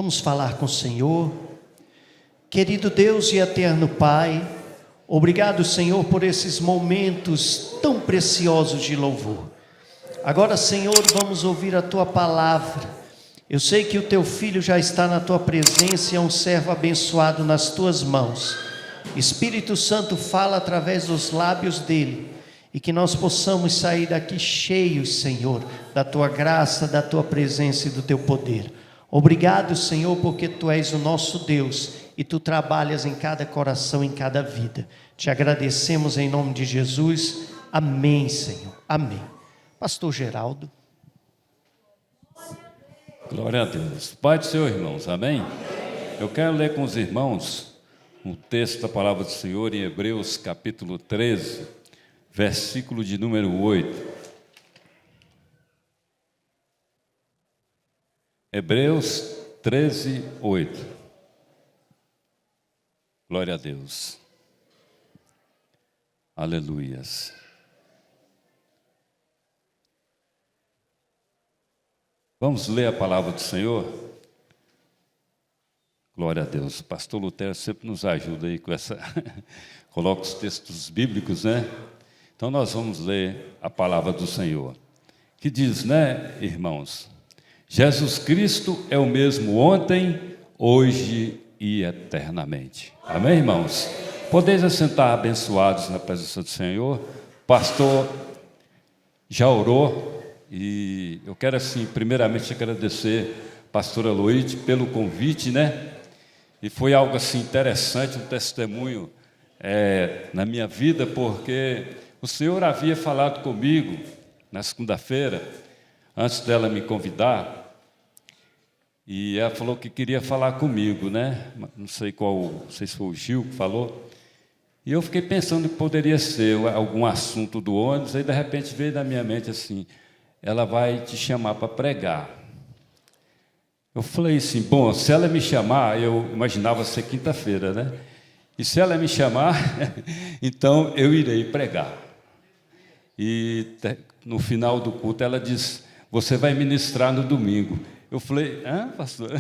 Vamos falar com o Senhor. Querido Deus e eterno Pai, obrigado, Senhor, por esses momentos tão preciosos de louvor. Agora, Senhor, vamos ouvir a Tua palavra. Eu sei que o Teu Filho já está na Tua presença e é um servo abençoado nas Tuas mãos. Espírito Santo, fala através dos lábios dele e que nós possamos sair daqui cheios, Senhor, da Tua graça, da Tua presença e do Teu poder. Obrigado, Senhor, porque Tu és o nosso Deus e Tu trabalhas em cada coração, em cada vida. Te agradecemos em nome de Jesus. Amém, Senhor. Amém. Pastor Geraldo. Glória a Deus. Pai do Senhor, irmãos, amém? Eu quero ler com os irmãos um texto da palavra do Senhor em Hebreus capítulo 13, versículo de número 8. Hebreus 13, 8. Glória a Deus. Aleluias. Vamos ler a palavra do Senhor? Glória a Deus. O pastor Lutero sempre nos ajuda aí com essa... Coloca os textos bíblicos, né? Então nós vamos ler a palavra do Senhor. Que diz, né, irmãos? Jesus Cristo é o mesmo ontem, hoje e eternamente. Amém, irmãos? Podeis assentar abençoados na presença do Senhor. O pastor já orou. E eu quero, assim, primeiramente agradecer a pastora Loide pelo convite, né? E foi algo, assim, interessante, um testemunho na minha vida, porque o Senhor havia falado comigo na segunda-feira, antes dela me convidar, e ela falou que queria falar comigo, né? Não sei se foi o Gil que falou. E eu fiquei pensando que poderia ser algum assunto do ônibus, aí de repente veio na minha mente assim: ela vai te chamar para pregar. Eu falei assim, bom, se ela me chamar, eu imaginava ser quinta-feira, né? E se ela me chamar, então eu irei pregar. E no final do culto ela disse, você vai ministrar no domingo. Eu falei, pastor?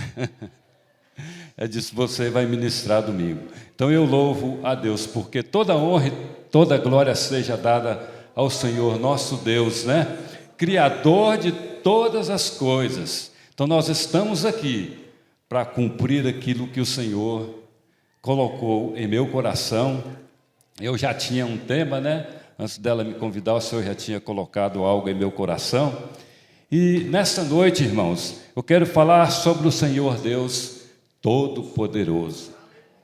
Ela disse, você vai ministrar domingo. Então eu louvo a Deus, porque toda honra e toda glória seja dada ao Senhor nosso Deus, né? Criador de todas as coisas. Então nós estamos aqui para cumprir aquilo que o Senhor colocou em meu coração. Eu já tinha um tema, né? Antes dela me convidar, o Senhor já tinha colocado algo em meu coração. E nessa noite, irmãos, eu quero falar sobre o Senhor Deus Todo-Poderoso.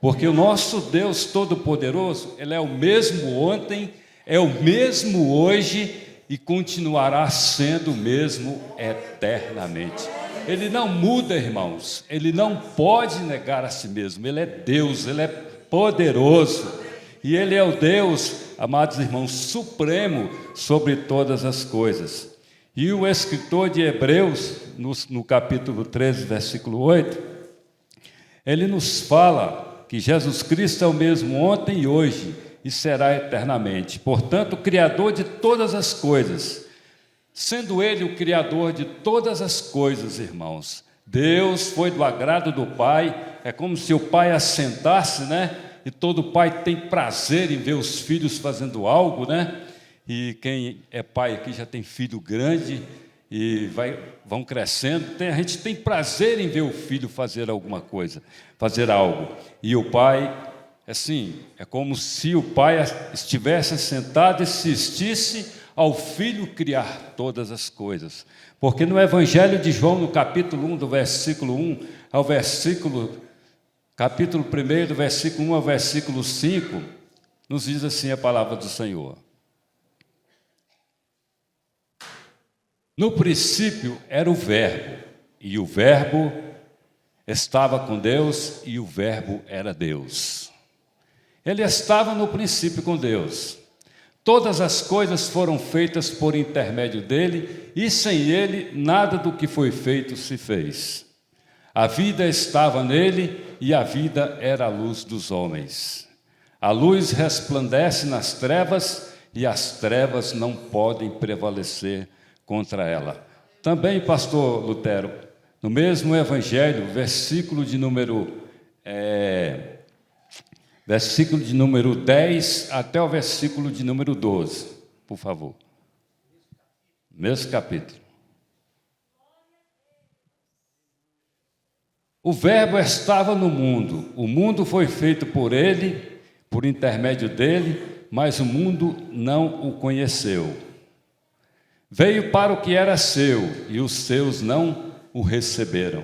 Porque o nosso Deus Todo-Poderoso, Ele é o mesmo ontem, é o mesmo hoje e continuará sendo o mesmo eternamente. Ele não muda, irmãos. Ele não pode negar a si mesmo. Ele é Deus, Ele é poderoso. E Ele é o Deus, amados irmãos, supremo sobre todas as coisas. E o escritor de Hebreus, no capítulo 13, versículo 8, ele nos fala que Jesus Cristo é o mesmo ontem e hoje, e será eternamente. Portanto, o Criador de todas as coisas, sendo Ele o Criador de todas as coisas, irmãos, Deus foi do agrado do Pai. É como se o Pai assentasse, né? E todo pai tem prazer em ver os filhos fazendo algo, né? E quem é pai aqui já tem filho grande e vão crescendo. A gente tem prazer em ver o filho fazer alguma coisa, fazer algo. E o pai, assim, é como se o pai estivesse sentado e assistisse ao filho criar todas as coisas. Porque no Evangelho de João, no capítulo 1, do versículo 1 ao capítulo 1, do versículo 1 ao versículo 5, nos diz assim a palavra do Senhor. No princípio era o Verbo, e o Verbo estava com Deus, e o Verbo era Deus. Ele estava no princípio com Deus. Todas as coisas foram feitas por intermédio dele, e sem ele nada do que foi feito se fez. A vida estava nele, e a vida era a luz dos homens. A luz resplandece nas trevas, e as trevas não podem prevalecer contra ela. Também, pastor Lutero, no mesmo Evangelho, versículo de número 10 até o versículo de número 12, por favor. Mesmo capítulo. O Verbo estava no mundo, o mundo foi feito por ele, por intermédio dele, mas o mundo não o conheceu. Veio para o que era seu, e os seus não o receberam.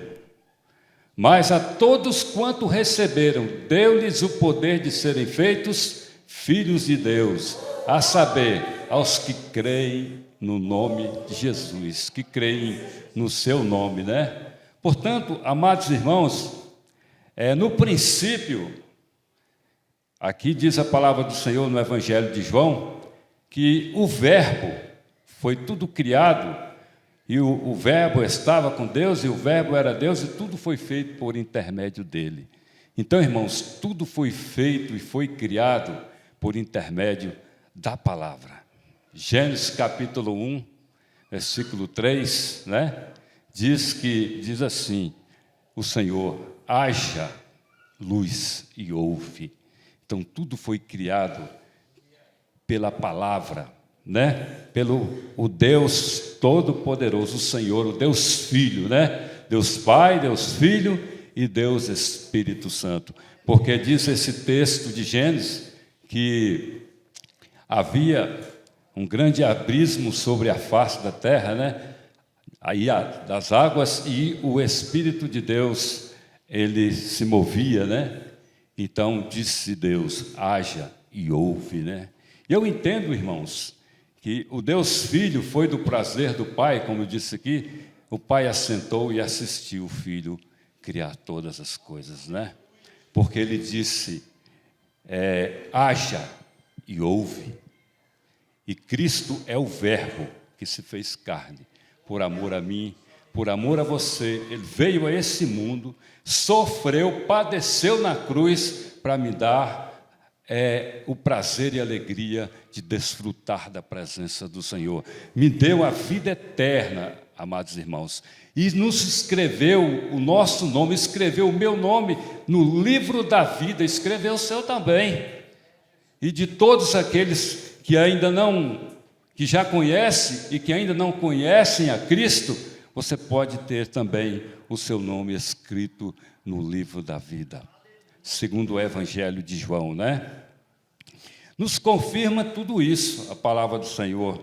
Mas a todos quanto receberam, deu-lhes o poder de serem feitos filhos de Deus, a saber, aos que creem no nome de Jesus, que creem no seu nome, né? Portanto, amados irmãos, no princípio, aqui diz a palavra do Senhor no Evangelho de João, que o Verbo foi tudo criado, e o Verbo estava com Deus, e o Verbo era Deus, e tudo foi feito por intermédio dele. Então, irmãos, tudo foi feito e foi criado por intermédio da palavra. Gênesis capítulo 1, versículo 3, né? Diz assim, o Senhor, haja luz e houve. Então, tudo foi criado pela palavra, né? Pelo o Deus Todo-Poderoso, o Senhor, o Deus Filho, né? Deus Pai, Deus Filho e Deus Espírito Santo. Porque diz esse texto de Gênesis que havia um grande abismo sobre a face da terra, né? Aí das águas, e o Espírito de Deus, ele se movia, né? Então disse Deus, haja e houve, né? Eu entendo, irmãos, que o Deus Filho foi do prazer do Pai, como eu disse aqui, o Pai assentou e assistiu o Filho criar todas as coisas, né? Porque ele disse, haja e houve. E Cristo é o Verbo que se fez carne, por amor a mim, por amor a você. Ele veio a esse mundo, sofreu, padeceu na cruz para me dar o prazer e a alegria de desfrutar da presença do Senhor. Me deu a vida eterna, amados irmãos, e nos escreveu o nosso nome, escreveu o meu nome no livro da vida, escreveu o seu também. E de todos aqueles que ainda não, que já conhecem e que ainda não conhecem a Cristo, você pode ter também o seu nome escrito no livro da vida, segundo o Evangelho de João, né? Nos confirma tudo isso, a palavra do Senhor,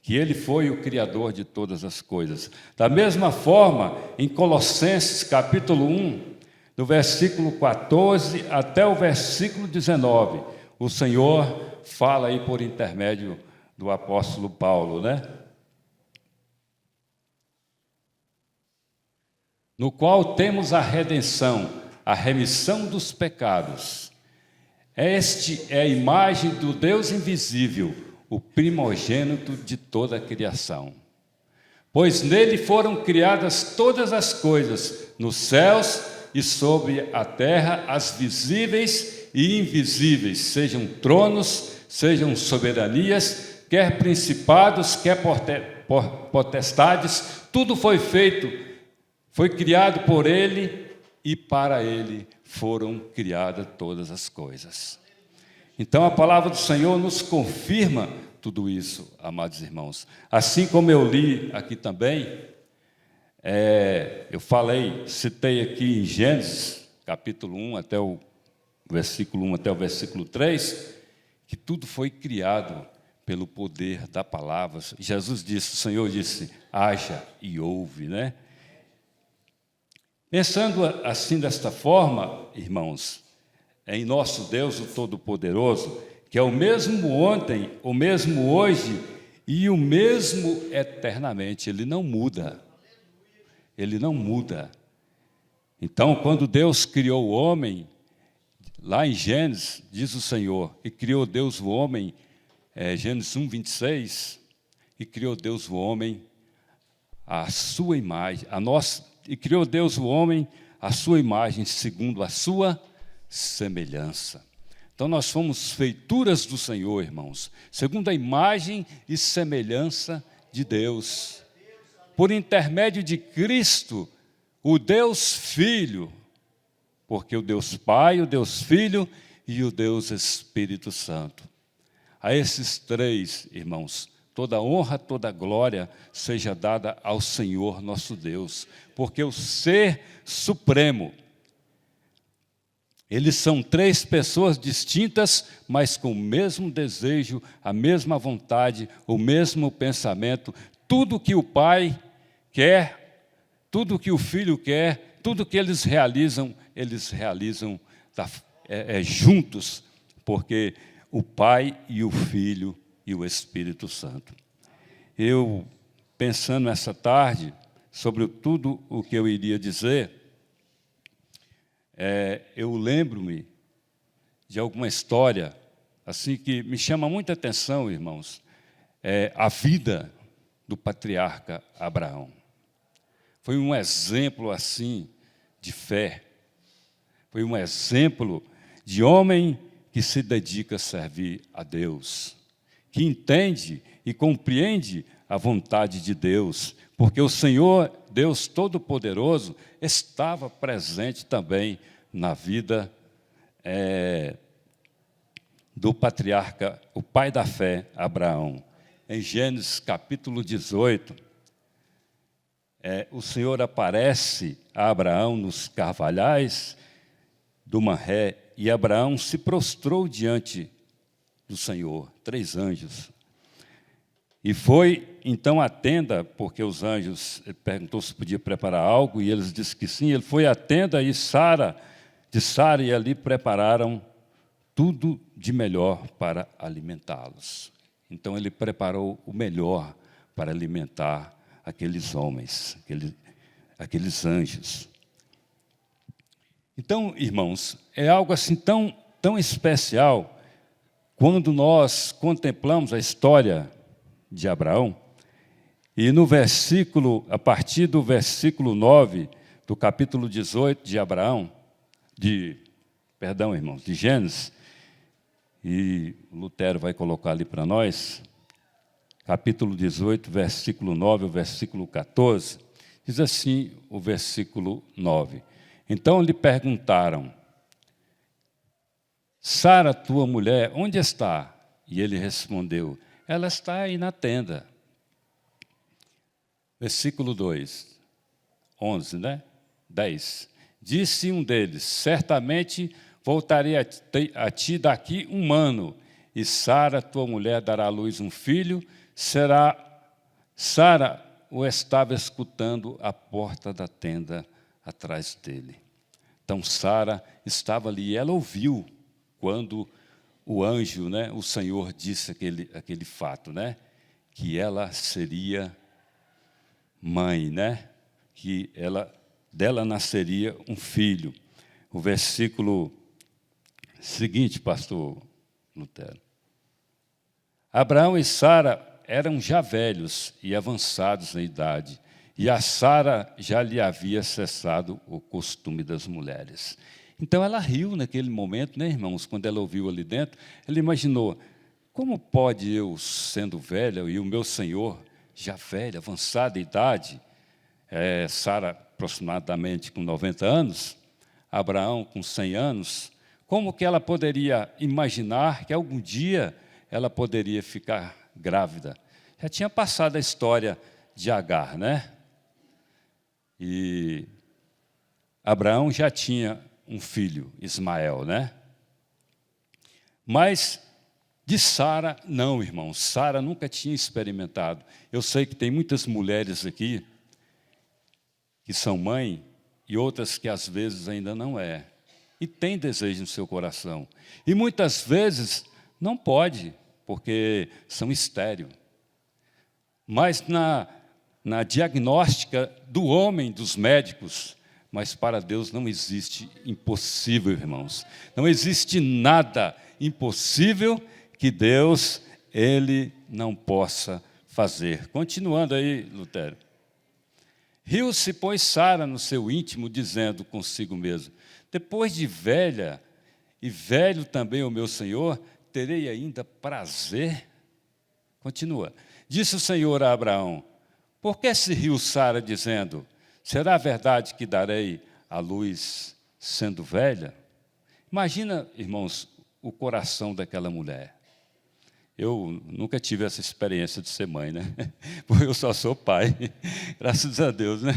que Ele foi o Criador de todas as coisas. Da mesma forma, em Colossenses capítulo 1, do versículo 14 até o versículo 19, o Senhor fala aí por intermédio do apóstolo Paulo, né? No qual temos a redenção, a remissão dos pecados. Este é a imagem do Deus invisível, o primogênito de toda a criação. Pois nele foram criadas todas as coisas, nos céus e sobre a terra, as visíveis e invisíveis, sejam tronos, sejam soberanias, quer principados, quer potestades, tudo foi feito, foi criado por ele e para ele foram criadas todas as coisas. Então a palavra do Senhor nos confirma tudo isso, amados irmãos. Assim como eu li aqui também, eu citei aqui em Gênesis, capítulo 1, até o versículo 1 até o versículo 3, que tudo foi criado pelo poder da palavra. Jesus disse, o Senhor disse, haja e houve, né? Pensando assim desta forma, irmãos, em nosso Deus, o Todo-Poderoso, que é o mesmo ontem, o mesmo hoje e o mesmo eternamente, Ele não muda. Ele não muda. Então, quando Deus criou o homem, lá em Gênesis, diz o Senhor, e criou Deus o homem, Gênesis 1, 26, e criou Deus o homem à sua imagem, e criou Deus o homem à sua imagem, segundo a sua semelhança. Então, nós fomos feituras do Senhor, irmãos, segundo a imagem e semelhança de Deus. Por intermédio de Cristo, o Deus Filho, porque o Deus Pai, o Deus Filho e o Deus Espírito Santo. A esses três, irmãos, toda honra, toda glória seja dada ao Senhor nosso Deus, porque o Ser Supremo, eles são três pessoas distintas, mas com o mesmo desejo, a mesma vontade, o mesmo pensamento. Tudo que o Pai quer, tudo que o Filho quer, tudo que eles realizam juntos, porque o Pai e o Filho e o Espírito Santo. Eu, pensando essa tarde sobre tudo o que eu iria dizer, eu lembro-me de alguma história assim que me chama muita atenção, irmãos, a vida do patriarca Abraão. Foi um exemplo assim de fé, foi um exemplo de homem que se dedica a servir a Deus, que entende e compreende a vontade de Deus, porque o Senhor, Deus Todo-Poderoso, estava presente também na vida do patriarca, o pai da fé, Abraão. Em Gênesis capítulo 18, o Senhor aparece a Abraão nos carvalhais do Manré, e Abraão se prostrou diante do Senhor, 3 anjos. E foi então à tenda, porque os anjos, ele perguntou se podia preparar algo, e eles disseram que sim. Ele foi à tenda de Sara, e ali prepararam tudo de melhor para alimentá-los. Então ele preparou o melhor para alimentar aqueles homens, aqueles anjos. Então, irmãos, é algo assim tão especial quando nós contemplamos a história de Abraão, e no versículo, a partir do versículo 9 do capítulo 18 de irmãos, de Gênesis, e Lutero vai colocar ali para nós, capítulo 18, versículo 9 ao versículo 14, diz assim o versículo 9. Então lhe perguntaram: Sara, tua mulher, onde está? E ele respondeu: ela está aí na tenda. Versículo 2, 11, né? 10. Disse um deles: certamente voltarei a ti daqui 1 ano, e Sara, tua mulher, dará à luz um filho. Sara o estava escutando à porta da tenda atrás dele. Então Sara estava ali, e ela ouviu quando o anjo, né, o Senhor, disse aquele fato, né, que ela seria mãe, né, que dela nasceria um filho. O versículo seguinte, pastor Lutero. Abraão e Sara eram já velhos e avançados em idade, e a Sara já lhe havia cessado o costume das mulheres. Então ela riu naquele momento, né, irmãos? Quando ela ouviu ali dentro, ela imaginou: como pode eu, sendo velha, e o meu Senhor, já velho, avançada em idade, Sara aproximadamente com 90 anos, Abraão com 100 anos, como que ela poderia imaginar que algum dia ela poderia ficar grávida? Já tinha passado a história de Agar, né? E Abraão já tinha um filho, Ismael, né? Mas de Sara, não, irmão. Sara nunca tinha experimentado. Eu sei que tem muitas mulheres aqui que são mãe e outras que às vezes ainda não é. E tem desejo no seu coração. E muitas vezes não pode, porque são estéril. Mas na diagnóstica do homem, dos médicos, mas para Deus não existe impossível, irmãos. Não existe nada impossível que Deus, Ele não possa fazer. Continuando aí, Lutero. Riu-se, pois, Sara no seu íntimo, dizendo consigo mesmo: depois de velha, e velho também o meu Senhor, terei ainda prazer? Continua. Disse o Senhor a Abraão: por que se riu Sara, dizendo: Será verdade que darei a luz sendo velha? Imagina, irmãos, o coração daquela mulher. Eu nunca tive essa experiência de ser mãe, né? Porque eu só sou pai, graças a Deus, né?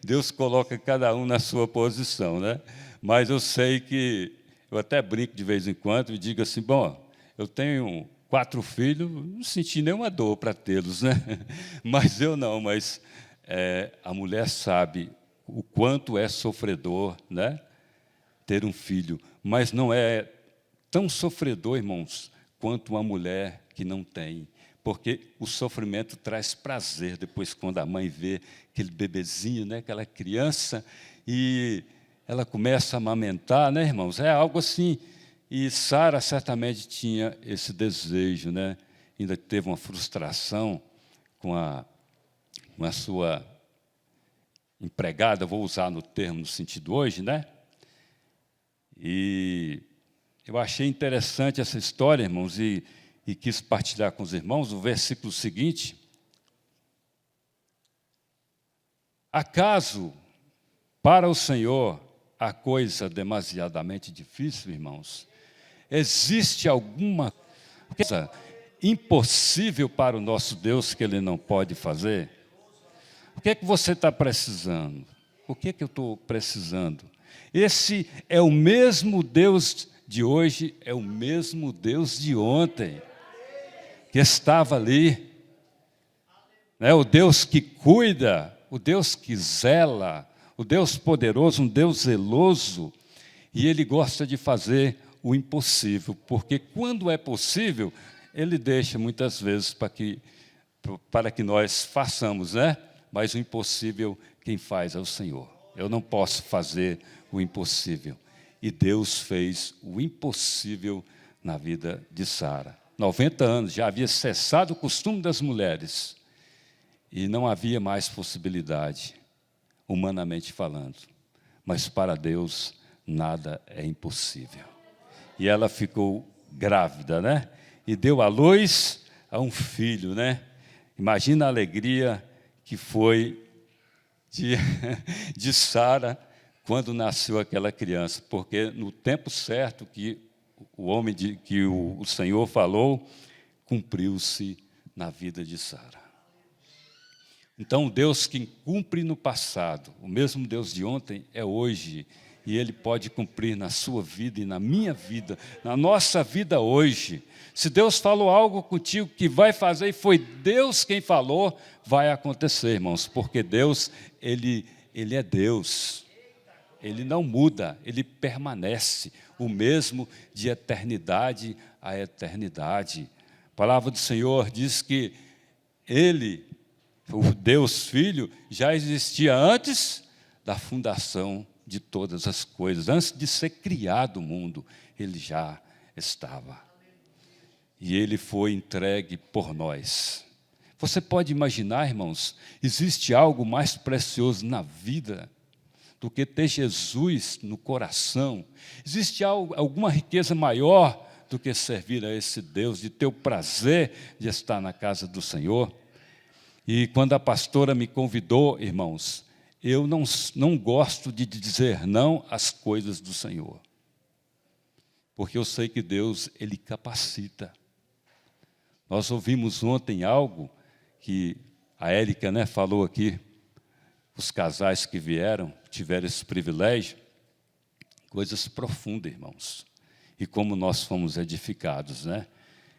Deus coloca cada um na sua posição, né? Mas eu sei que, eu até brinco de vez em quando e digo assim, bom, eu tenho 4 filhos, não senti nenhuma dor para tê-los, né? Mas eu não, mas a mulher sabe o quanto é sofredor, né? Ter um filho, mas não é tão sofredor, irmãos, quanto uma mulher que não tem, porque o sofrimento traz prazer depois quando a mãe vê aquele bebezinho, né, aquela criança, e ela começa a amamentar, né, irmãos? É algo assim. E Sara certamente tinha esse desejo, né? Ainda teve uma frustração com a sua empregada, vou usar no termo no sentido hoje, né? E eu achei interessante essa história, irmãos, e quis partilhar com os irmãos o versículo seguinte. Acaso, para o Senhor, há coisa demasiadamente difícil, irmãos? Existe alguma coisa impossível para o nosso Deus que Ele não pode fazer? O que é que você está precisando? O que é que eu estou precisando? Esse é o mesmo Deus de hoje, é o mesmo Deus de ontem, que estava ali, né? O Deus que cuida, o Deus que zela, o Deus poderoso, um Deus zeloso, e Ele gosta de fazer o impossível, porque quando é possível, Ele deixa muitas vezes para que nós façamos, né? Mas o impossível quem faz é o Senhor. Eu não posso fazer o impossível. E Deus fez o impossível na vida de Sara. 90 anos, já havia cessado o costume das mulheres. E não havia mais possibilidade, humanamente falando. Mas para Deus, nada é impossível. E ela ficou grávida, né? E deu à luz a um filho, né? Imagina a alegria que foi de Sara quando nasceu aquela criança, porque no tempo certo que o Senhor falou, cumpriu-se na vida de Sara. Então, o Deus que cumpre no passado, o mesmo Deus de ontem é hoje, e Ele pode cumprir na sua vida e na minha vida, na nossa vida hoje. Se Deus falou algo contigo que vai fazer, e foi Deus quem falou, vai acontecer, irmãos, porque Deus, Ele é Deus. Ele não muda, Ele permanece, o mesmo de eternidade a eternidade. A palavra do Senhor diz que Ele, o Deus Filho, já existia antes da fundação de todas as coisas. Antes de ser criado o mundo, Ele já estava. E Ele foi entregue por nós. Você pode imaginar, irmãos, existe algo mais precioso na vida do que ter Jesus no coração? Existe alguma riqueza maior do que servir a esse Deus, de ter o prazer de estar na casa do Senhor? E quando a pastora me convidou, irmãos, eu não gosto de dizer não às coisas do Senhor, porque eu sei que Deus, Ele capacita. Nós ouvimos ontem algo que a Érica, né, falou aqui, os casais que tiveram esse privilégio, coisas profundas, irmãos, e como nós fomos edificados, né?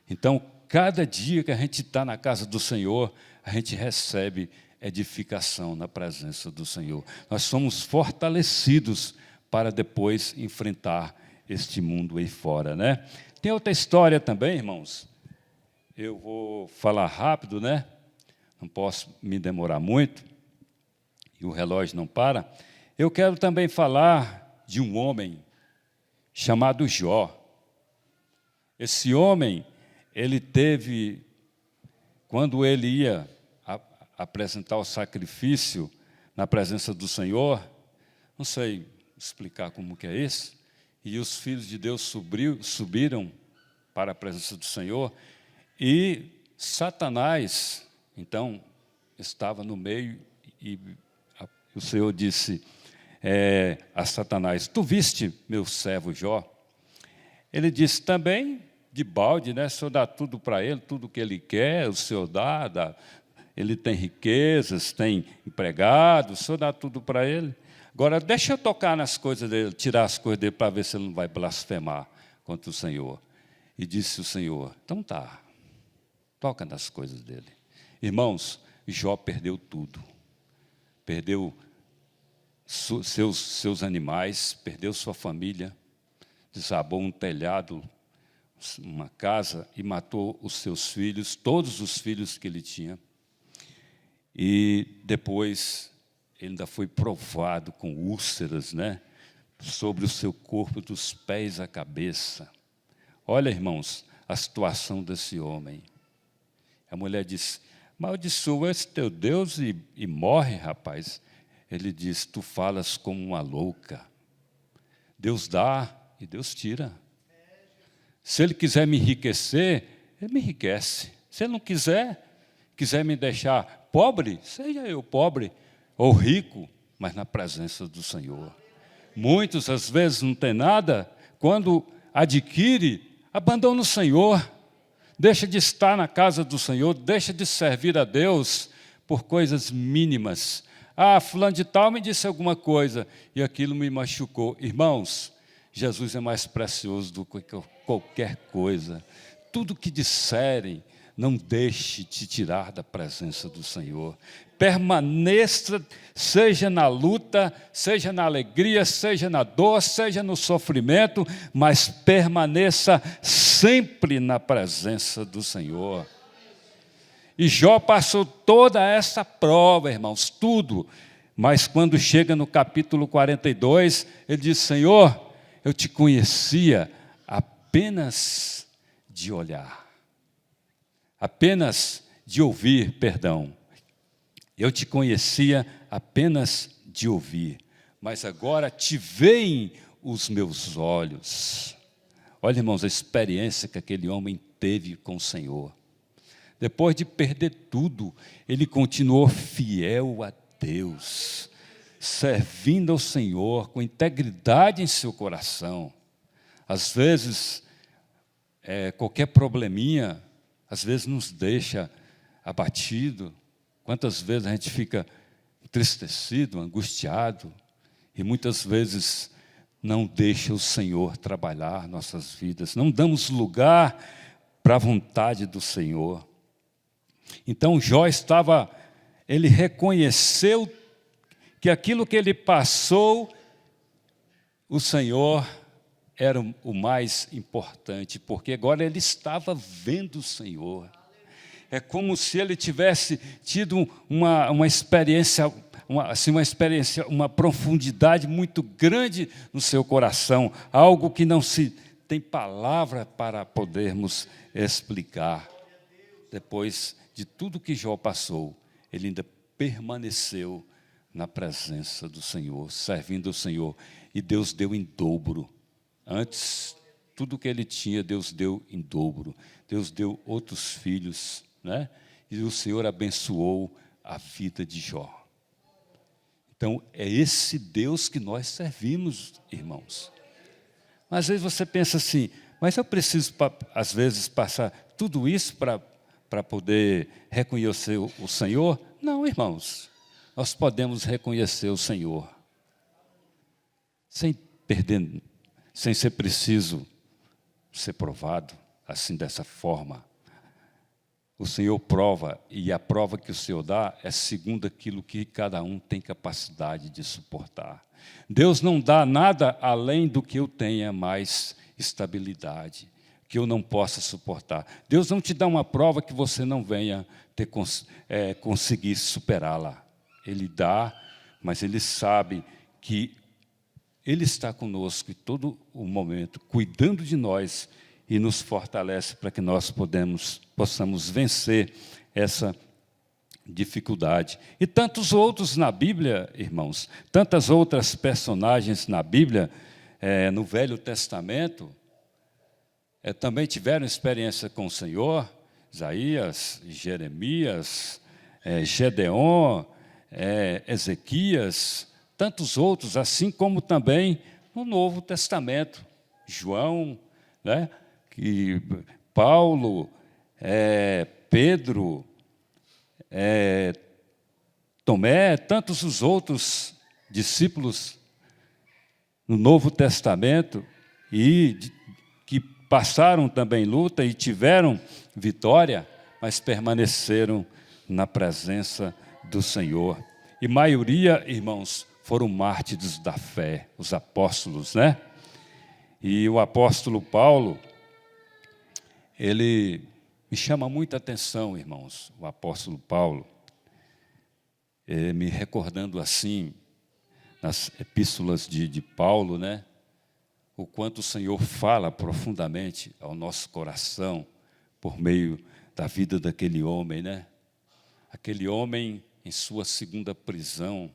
Então, cada dia que a gente está na casa do Senhor, a gente recebe edificação na presença do Senhor. Nós somos fortalecidos para depois enfrentar este mundo aí fora, né? Tem outra história também, irmãos. Eu vou falar rápido, né? Não posso me demorar muito, e o relógio não para. Eu quero também falar de um homem chamado Jó. Esse homem, ele teve, quando ele ia apresentar o sacrifício na presença do Senhor, não sei explicar como que é isso, e os filhos de Deus subiram para a presença do Senhor, e Satanás, então, estava no meio, e O Senhor disse a Satanás: tu viste meu servo Jó? Ele disse também, de balde, né? O Senhor dá tudo para ele, tudo que ele quer, o Senhor dá. Ele tem riquezas, tem empregado, o Senhor dá tudo para ele. Agora, deixa eu tocar nas coisas dele, tirar as coisas dele para ver se ele não vai blasfemar contra o Senhor. E disse o Senhor: então tá, toca nas coisas dele. Irmãos, Jó perdeu tudo. Perdeu seus animais, perdeu sua família, desabou um telhado, uma casa, e matou os seus filhos, todos os filhos que ele tinha. E depois ele ainda foi provado com úlceras, né, sobre o seu corpo, dos pés à cabeça. Olha, irmãos, a situação desse homem. A mulher disse: maldiçoa esse teu Deus e morre, rapaz. Ele diz: tu falas como uma louca. Deus dá e Deus tira. Se Ele quiser me enriquecer, Ele me enriquece. Se Ele não quiser me deixar pobre, seja eu pobre ou rico, mas na presença do Senhor. Muitos, às vezes, não têm nada, quando adquire, abandona o Senhor, deixa de estar na casa do Senhor, deixa de servir a Deus por coisas mínimas. Ah, fulano de tal me disse alguma coisa e aquilo me machucou. Irmãos, Jesus é mais precioso do que qualquer coisa. Tudo que disserem, não deixe te tirar da presença do Senhor. Permaneça, seja na luta, seja na alegria, seja na dor, seja no sofrimento, mas permaneça sempre na presença do Senhor. E Jó passou toda essa prova, irmãos, tudo. Mas quando chega no capítulo 42, ele diz: Senhor, eu te conhecia apenas de olhar. Apenas de ouvir, perdão. Eu te conhecia apenas de ouvir, mas agora te veem os meus olhos. Olha, irmãos, a experiência que aquele homem teve com o Senhor. Depois de perder tudo, ele continuou fiel a Deus, servindo ao Senhor com integridade em seu coração. Às vezes, qualquer probleminha, às vezes nos deixa abatido. Quantas vezes a gente fica entristecido, angustiado, e muitas vezes não deixa o Senhor trabalhar nossas vidas, não damos lugar para a vontade do Senhor. Então Jó ele reconheceu que aquilo que ele passou, o Senhor era o mais importante, porque agora ele estava vendo o Senhor. É como se ele tivesse tido uma experiência, uma profundidade muito grande no seu coração, algo que não se tem palavra para podermos explicar. Depois de tudo que Jó passou, ele ainda permaneceu na presença do Senhor, servindo o Senhor, e Deus deu em dobro. Antes, tudo que ele tinha, Deus deu em dobro. Deus deu outros filhos, né? E o Senhor abençoou a vida de Jó. Então, é esse Deus que nós servimos, irmãos. Mas, às vezes você pensa assim: mas eu preciso, às vezes, passar tudo isso para poder reconhecer o Senhor? Não, irmãos. Nós podemos reconhecer o Senhor sem ser preciso ser provado assim, dessa forma. O Senhor prova, e a prova que o Senhor dá é segundo aquilo que cada um tem capacidade de suportar. Deus não dá nada além do que eu tenha mais estabilidade, que eu não possa suportar. Deus não te dá uma prova que você não venha conseguir superá-la. Ele dá, mas Ele sabe que Ele está conosco em todo o momento, cuidando de nós, e nos fortalece para que nós possamos vencer essa dificuldade. E tantos outros na Bíblia, irmãos, tantas outras personagens na Bíblia, no Velho Testamento, também tiveram experiência com o Senhor. Isaías, Jeremias, Gedeon, Ezequias, tantos outros, assim como também no Novo Testamento. João, né? Que Paulo, Pedro, Tomé, tantos os outros discípulos no Novo Testamento que passaram também luta e tiveram vitória, mas permaneceram na presença do Senhor. E maioria, irmãos, foram mártires da fé, os apóstolos, né? E o apóstolo Paulo, ele me chama muita atenção, irmãos, o apóstolo Paulo, me recordando assim, nas epístolas de Paulo, né? O quanto o Senhor fala profundamente ao nosso coração por meio da vida daquele homem, né? Aquele homem em sua segunda prisão,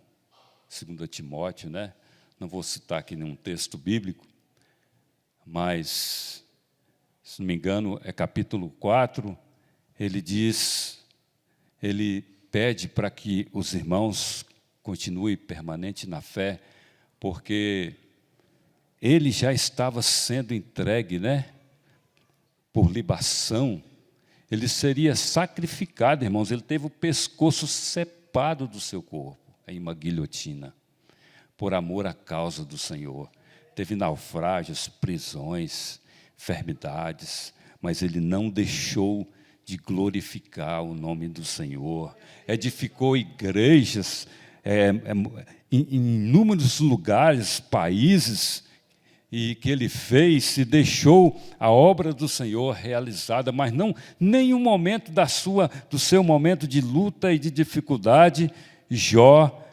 2 Timóteo, né? Não vou citar aqui nenhum texto bíblico, mas, se não me engano, é capítulo 4, ele pede para que os irmãos continuem permanente na fé, porque ele já estava sendo entregue, né, por libação, ele seria sacrificado, irmãos, ele teve o pescoço cepado do seu corpo, em uma guilhotina, por amor à causa do Senhor. Teve naufrágios, prisões, enfermidades, mas ele não deixou de glorificar o nome do Senhor. Edificou igrejas em inúmeros lugares, países, e que ele fez e deixou a obra do Senhor realizada, mas não nenhum momento do seu momento de luta e de dificuldade, Jó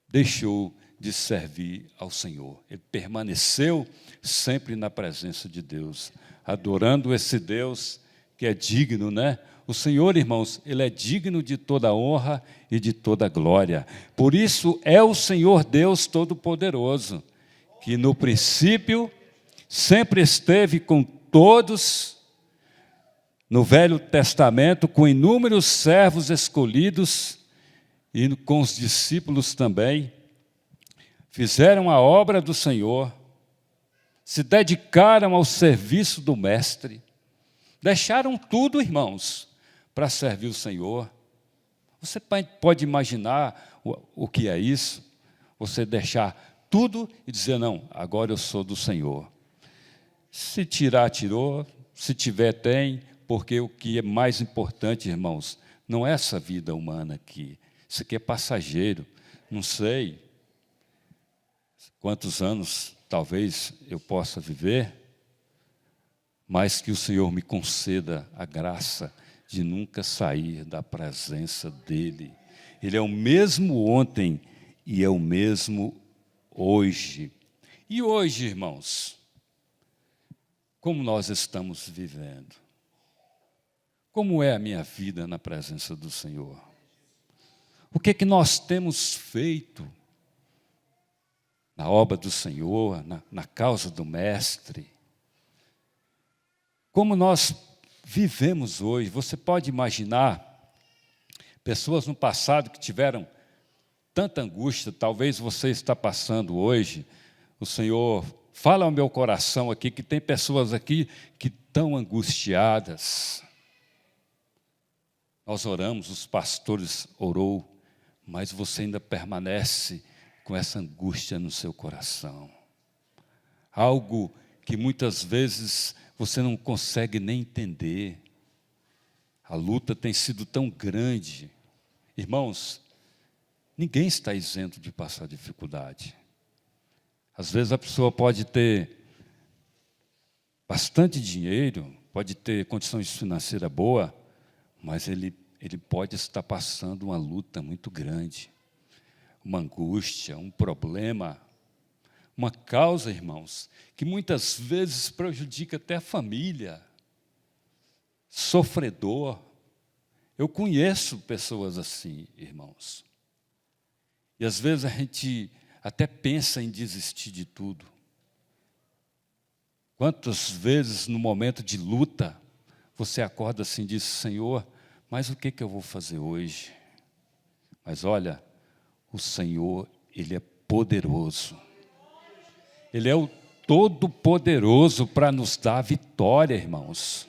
deixou de servir ao Senhor. Ele permaneceu sempre na presença de Deus, adorando esse Deus que é digno, né? O Senhor, irmãos, Ele é digno de toda honra e de toda glória. Por isso é o Senhor Deus Todo-Poderoso, que no princípio sempre esteve com todos, no Velho Testamento, com inúmeros servos escolhidos e com os discípulos também, fizeram a obra do Senhor, se dedicaram ao serviço do Mestre, deixaram tudo, irmãos, para servir o Senhor. Você pode imaginar o que é isso? Você deixar tudo e dizer, não, agora eu sou do Senhor. Se tirar, tirou, se tiver, tem, porque o que é mais importante, irmãos, não é essa vida humana aqui. Isso aqui é passageiro. Não sei quantos anos talvez eu possa viver, mas que o Senhor me conceda a graça de nunca sair da presença dEle. Ele é o mesmo ontem e é o mesmo hoje. E hoje, irmãos, como nós estamos vivendo? Como é a minha vida na presença do Senhor? O que é que nós temos feito na obra do Senhor, na causa do Mestre? Como nós vivemos hoje? Você pode imaginar pessoas no passado que tiveram tanta angústia, talvez você está passando hoje. O Senhor fala ao meu coração aqui que tem pessoas aqui que estão angustiadas. Nós oramos, os pastores orou, mas você ainda permanece com essa angústia no seu coração. Algo que muitas vezes você não consegue nem entender. A luta tem sido tão grande. Irmãos, ninguém está isento de passar dificuldade. Às vezes a pessoa pode ter bastante dinheiro, pode ter condições financeiras boas, mas ele pode estar passando uma luta muito grande, uma angústia, um problema, uma causa, irmãos, que muitas vezes prejudica até a família, sofredor. Eu conheço pessoas assim, irmãos. E às vezes a gente até pensa em desistir de tudo. Quantas vezes no momento de luta você acorda assim e diz, Senhor, mas o que eu vou fazer hoje? Mas olha, o Senhor, Ele é poderoso. Ele é o Todo-Poderoso para nos dar vitória, irmãos.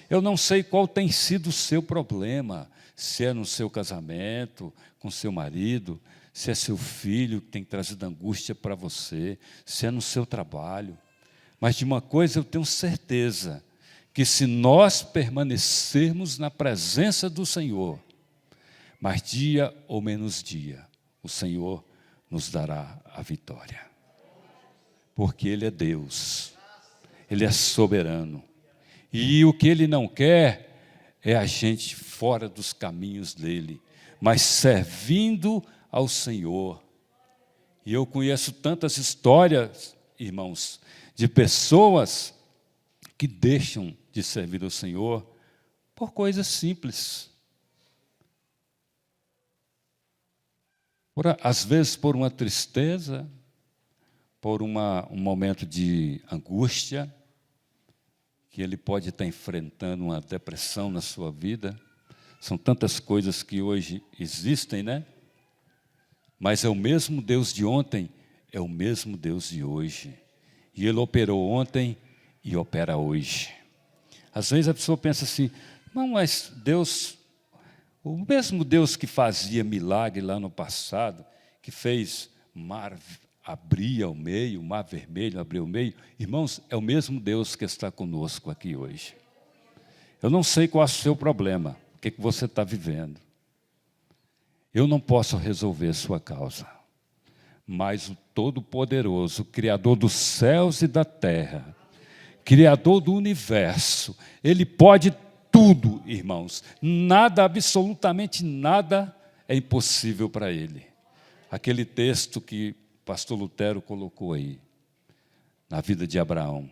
Eu não sei qual tem sido o seu problema, se é no seu casamento, com seu marido, se é seu filho que tem trazido angústia para você, se é no seu trabalho. Mas de uma coisa eu tenho certeza, que se nós permanecermos na presença do Senhor, mais dia ou menos dia, o Senhor nos dará a vitória. Porque Ele é Deus, Ele é soberano. E o que Ele não quer é a gente fora dos caminhos dEle, mas servindo ao Senhor. E eu conheço tantas histórias, irmãos, de pessoas que deixam de servir ao Senhor por coisas simples. Às vezes por uma tristeza, por um momento de angústia, que ele pode estar enfrentando uma depressão na sua vida. São tantas coisas que hoje existem, né? Mas é o mesmo Deus de ontem, é o mesmo Deus de hoje. E Ele operou ontem e opera hoje. Às vezes a pessoa pensa assim, não, mas Deus, o mesmo Deus que fazia milagre lá no passado, que fez mar abrir ao meio, o mar vermelho abrir ao meio, irmãos, é o mesmo Deus que está conosco aqui hoje. Eu não sei qual é o seu problema, o que você está vivendo. Eu não posso resolver sua causa, mas o Todo-Poderoso, Criador dos céus e da terra, Criador do universo, Ele pode tudo, irmãos. Nada, absolutamente nada é impossível para Ele. Aquele texto que o pastor Lutero colocou aí, na vida de Abraão.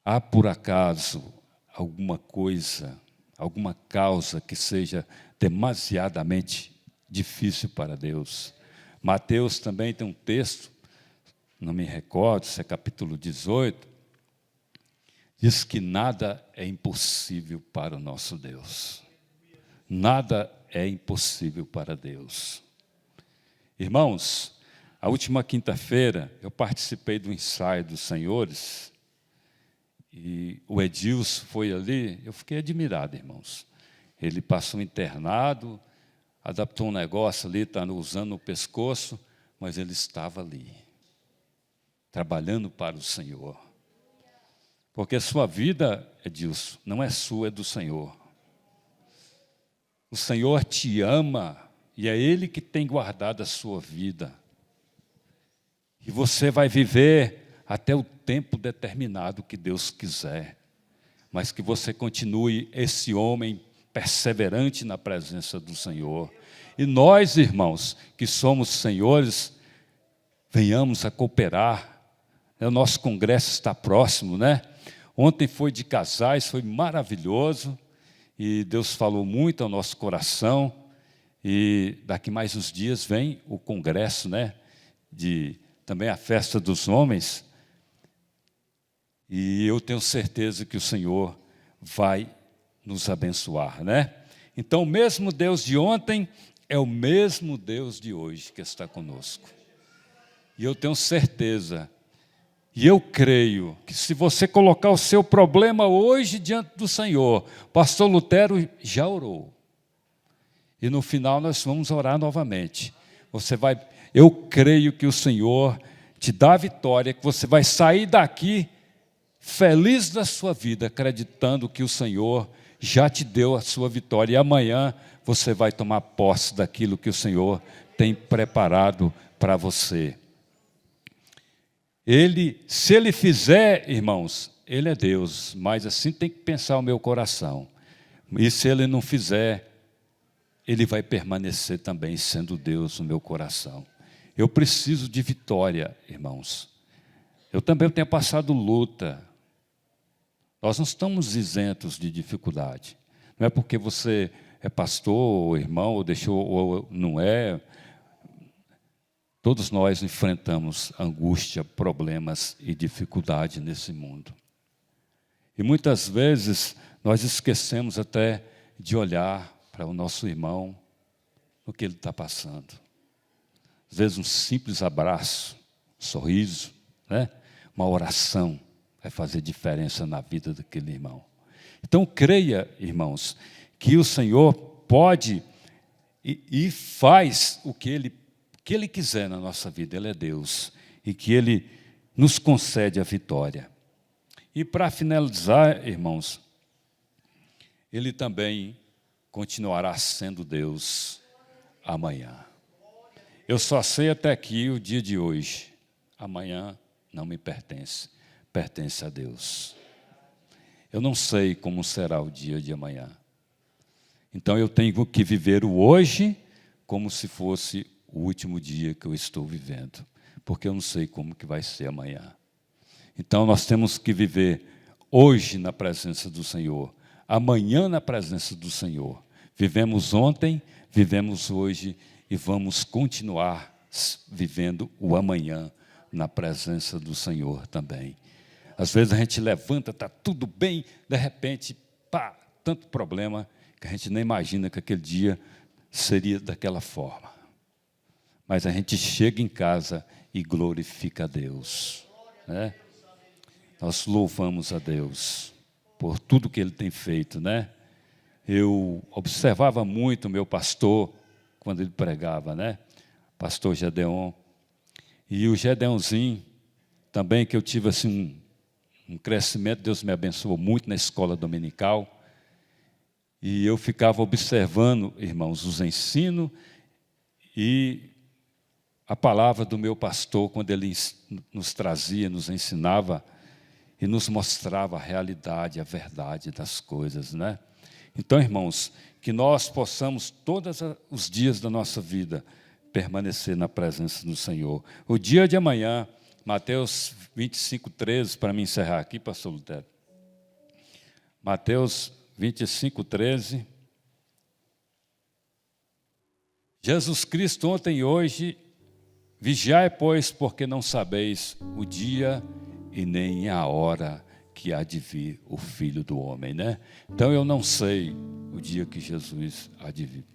Há por acaso alguma coisa, alguma causa que seja demasiadamente difícil para Deus? Mateus também tem um texto, não me recordo se é capítulo 18, diz que nada é impossível para o nosso Deus. Nada é impossível para Deus. Irmãos, a última quinta-feira eu participei do ensaio dos senhores e o Edilson foi ali, eu fiquei admirado, irmãos. Ele passou internado, adaptou um negócio ali, está usando o pescoço, mas ele estava ali, trabalhando para o Senhor. Porque a sua vida, Edilson, não é sua, é do Senhor. O Senhor te ama e é Ele que tem guardado a sua vida. E você vai viver até o tempo determinado que Deus quiser. Mas que você continue esse homem perseverante na presença do Senhor. E nós, irmãos, que somos senhores, venhamos a cooperar. O nosso congresso está próximo, né? Ontem foi de casais, foi maravilhoso. E Deus falou muito ao nosso coração. E daqui mais uns dias vem o congresso, né? Também a festa dos homens. E eu tenho certeza que o Senhor vai nos abençoar, né? Então, o mesmo Deus de ontem é o mesmo Deus de hoje que está conosco. E eu tenho certeza, e eu creio, que se você colocar o seu problema hoje diante do Senhor, o pastor Lutero já orou. E no final nós vamos orar novamente. Eu creio que o Senhor te dá a vitória, que você vai sair daqui feliz da sua vida, acreditando que o Senhor já te deu a sua vitória. E amanhã você vai tomar posse daquilo que o Senhor tem preparado para você. Se Ele fizer, irmãos, Ele é Deus, mas assim tem que pensar o meu coração. E se Ele não fizer, Ele vai permanecer também sendo Deus no meu coração. Eu preciso de vitória, irmãos. Eu também tenho passado luta. Nós não estamos isentos de dificuldade. Não é porque você é pastor, ou irmão, ou não é. Todos nós enfrentamos angústia, problemas e dificuldade nesse mundo. E muitas vezes nós esquecemos até de olhar para o nosso irmão o que ele está passando. Às vezes um simples abraço, um sorriso, né? Uma oração vai fazer diferença na vida daquele irmão. Então creia, irmãos, que o Senhor pode e faz o que Ele quiser na nossa vida. Ele é Deus e que Ele nos concede a vitória. E para finalizar, irmãos, Ele também continuará sendo Deus amanhã. Eu só sei até aqui o dia de hoje. Amanhã não me pertence, pertence a Deus. Eu não sei como será o dia de amanhã. Então eu tenho que viver o hoje como se fosse o último dia que eu estou vivendo, porque eu não sei como que vai ser amanhã. Então nós temos que viver hoje na presença do Senhor, amanhã na presença do Senhor. Vivemos ontem, vivemos hoje e vamos continuar vivendo o amanhã na presença do Senhor também. Às vezes a gente levanta, está tudo bem, de repente, pá, tanto problema que a gente nem imagina que aquele dia seria daquela forma. Mas a gente chega em casa e glorifica a Deus, né? Nós louvamos a Deus por tudo que Ele tem feito, né? Eu observava muito o meu pastor quando ele pregava, né? Pastor Gedeon. E o Gedeonzinho também, que eu tive assim um crescimento, Deus me abençoou muito na escola dominical. E eu ficava observando, irmãos, os ensinos e a palavra do meu pastor, quando ele nos trazia, nos ensinava e nos mostrava a realidade, a verdade das coisas, né? Então, irmãos, que nós possamos todos os dias da nossa vida permanecer na presença do Senhor. O dia de amanhã, Mateus 25:13, para me encerrar aqui, pastor Lutero. Mateus 25:13. Jesus Cristo ontem e hoje, vigiai, pois, porque não sabeis o dia e nem a hora que há de vir o Filho do Homem, né? Então eu não sei o dia que Jesus há de vir,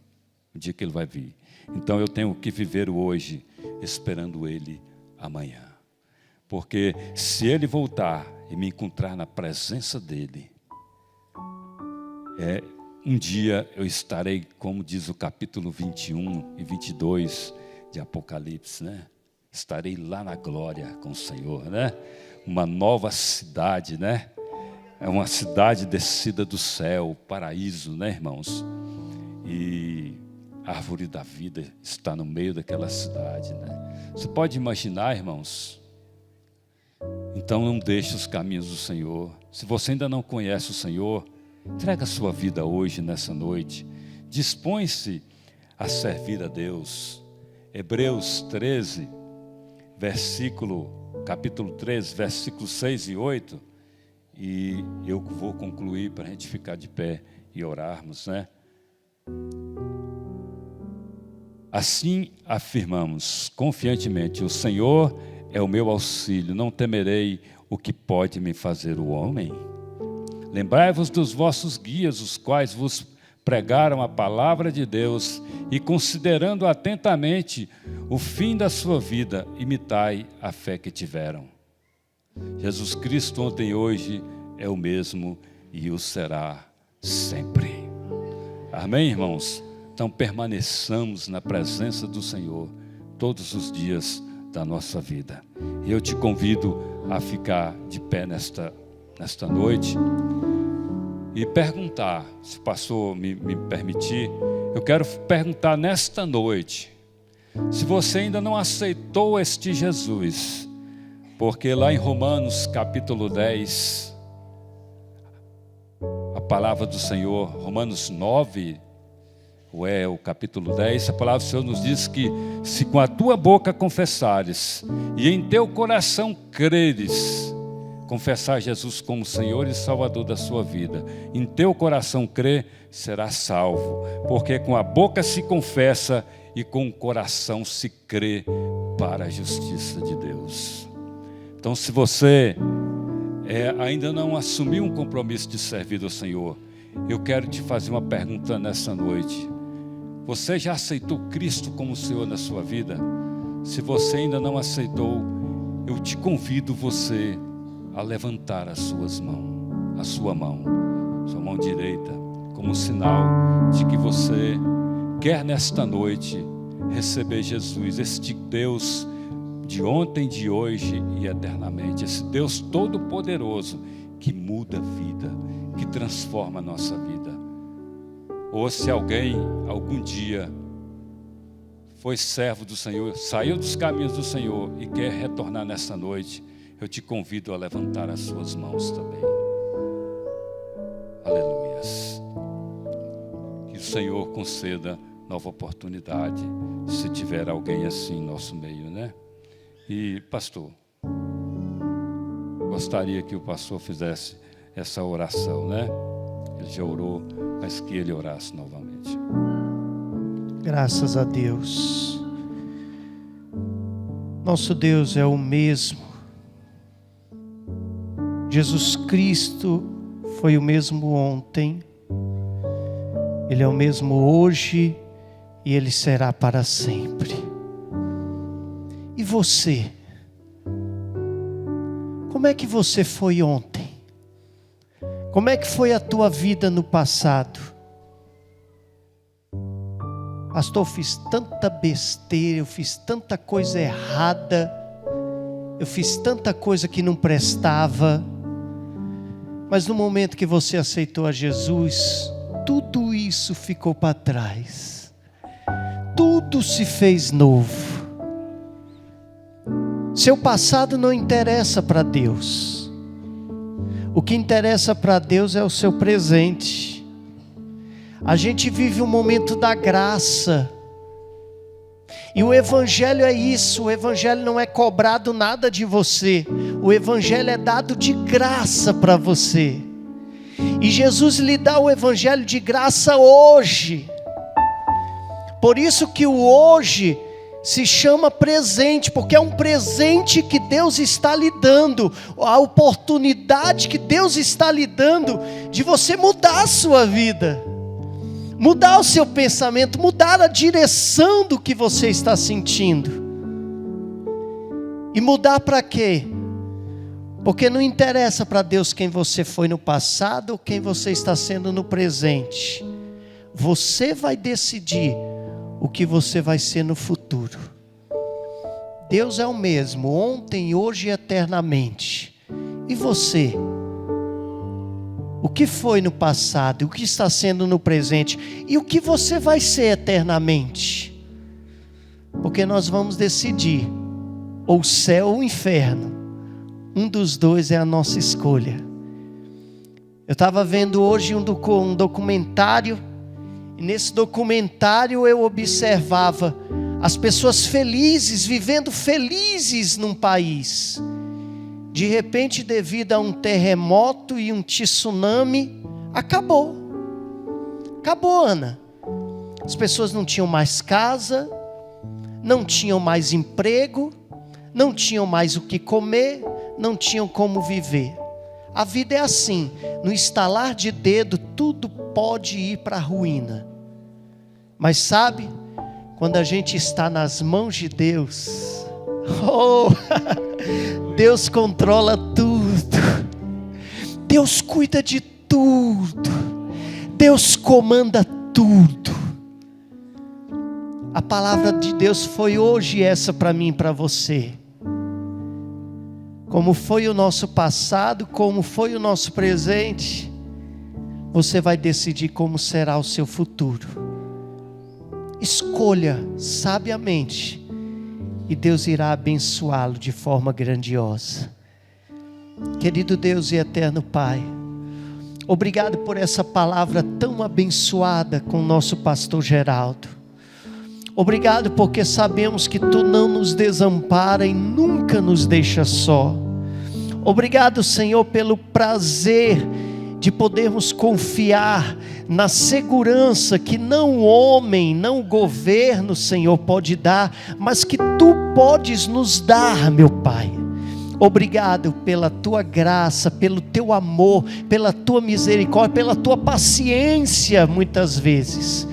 o dia que Ele vai vir. Então eu tenho que viver o hoje, esperando Ele amanhã. Porque se Ele voltar e me encontrar na presença dEle, um dia eu estarei, como diz o capítulo 21 e 22 de Apocalipse, né? Estarei lá na glória com o Senhor, né? Uma nova cidade, né? É uma cidade descida do céu, paraíso, né, irmãos? E a árvore da vida está no meio daquela cidade, né? Você pode imaginar, irmãos? Então não deixe os caminhos do Senhor. Se você ainda não conhece o Senhor, entrega a sua vida hoje, nessa noite. Dispõe-se a servir a Deus. Hebreus 13, capítulo 13, versículos 6 e 8. E eu vou concluir para a gente ficar de pé e orarmos, né? Assim afirmamos confiantemente: o Senhor é o meu auxílio, não temerei o que pode me fazer o homem. Lembrai-vos dos vossos guias, os quais vos pregaram a palavra de Deus, e considerando atentamente o fim da sua vida, imitai a fé que tiveram. Jesus Cristo ontem e hoje é o mesmo e o será sempre. Amém, irmãos? Então permaneçamos na presença do Senhor todos os dias da nossa vida. E eu te convido a ficar de pé nesta noite e perguntar, se o pastor me permitir, eu quero perguntar nesta noite, se você ainda não aceitou este Jesus, porque lá em Romanos capítulo 10, a palavra do Senhor, Romanos 9, o capítulo 10, a palavra do Senhor nos diz que se com a tua boca confessares e em teu coração creres, confessar Jesus como Senhor e Salvador da sua vida, em teu coração crer, serás salvo, porque com a boca se confessa e com o coração se crê para a justiça de Deus. Então, se você ainda não assumiu um compromisso de servir ao Senhor, eu quero te fazer uma pergunta nessa noite. Você já aceitou Cristo como Senhor na sua vida? Se você ainda não aceitou, eu te convido você a levantar a sua mão direita, como sinal de que você quer nesta noite receber Jesus, este Deus de ontem, de hoje e eternamente, esse Deus todo-poderoso que muda a vida, que transforma a nossa vida. Ou se alguém, algum dia, foi servo do Senhor, saiu dos caminhos do Senhor e quer retornar nessa noite, eu te convido a levantar as suas mãos também. Aleluias. Que o Senhor conceda nova oportunidade, se tiver alguém assim em nosso meio, né? E, pastor, gostaria que o pastor fizesse essa oração, né? Ele já orou, mas que ele orasse novamente. Graças a Deus. Nosso Deus é o mesmo. Jesus Cristo foi o mesmo ontem, Ele é o mesmo hoje e Ele será para sempre. E você? Como é que você foi ontem? Como é que foi a tua vida no passado? Pastor, eu fiz tanta besteira, eu fiz tanta coisa errada, eu fiz tanta coisa que não prestava. Mas no momento que você aceitou a Jesus, tudo isso ficou para trás. Tudo se fez novo. Seu passado não interessa para Deus. O que interessa para Deus é o seu presente. A gente vive um momento da graça. E o Evangelho é isso. O Evangelho não é cobrado nada de você. O Evangelho é dado de graça para você. E Jesus lhe dá o Evangelho de graça hoje. Por isso que o hoje se chama presente, porque é um presente que Deus está lhe dando, a oportunidade que Deus está lhe dando de você mudar a sua vida, mudar o seu pensamento, mudar a direção do que você está sentindo. E mudar para quê? Porque não interessa para Deus quem você foi no passado ou quem você está sendo no presente. Você vai decidir o que você vai ser no futuro. Deus é o mesmo, ontem, hoje e eternamente. E você? O que foi no passado? O que está sendo no presente? E o que você vai ser eternamente? Porque nós vamos decidir, ou o céu ou o inferno. Um dos dois é a nossa escolha. Eu estava vendo hoje um documentário. E nesse documentário eu observava as pessoas felizes, vivendo felizes num país. De repente, devido a um terremoto e um tsunami, acabou. Acabou, Ana. As pessoas não tinham mais casa, não tinham mais emprego, não tinham mais o que comer, não tinham como viver. A vida é assim, no estalar de dedo tudo pode ir para a ruína. Mas sabe, quando a gente está nas mãos de Deus, Deus controla tudo, Deus cuida de tudo, Deus comanda tudo. A palavra de Deus foi hoje essa para mim e para você. Como foi o nosso passado, como foi o nosso presente, você vai decidir como será o seu futuro. Escolha sabiamente e Deus irá abençoá-lo de forma grandiosa. Querido Deus e eterno Pai, obrigado por essa palavra tão abençoada com o nosso pastor Geraldo. Obrigado porque sabemos que Tu não nos desampara e nunca nos deixa só. Obrigado, Senhor, pelo prazer de podermos confiar na segurança que não o homem, não o governo, Senhor, pode dar, mas que Tu podes nos dar, meu Pai. Obrigado pela Tua graça, pelo Teu amor, pela Tua misericórdia, pela Tua paciência muitas vezes.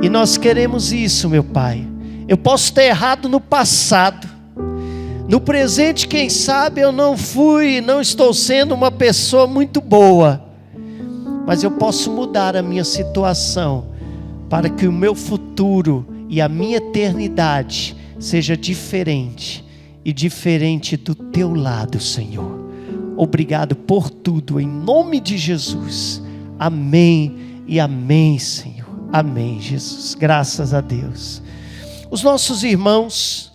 E nós queremos isso, meu Pai. Eu posso ter errado no passado. No presente, quem sabe eu não estou sendo uma pessoa muito boa. Mas eu posso mudar a minha situação para que o meu futuro e a minha eternidade seja diferente e diferente do teu lado, Senhor. Obrigado por tudo, em nome de Jesus. Amém e amém, Senhor. Amém, Jesus. Graças a Deus. Os nossos irmãos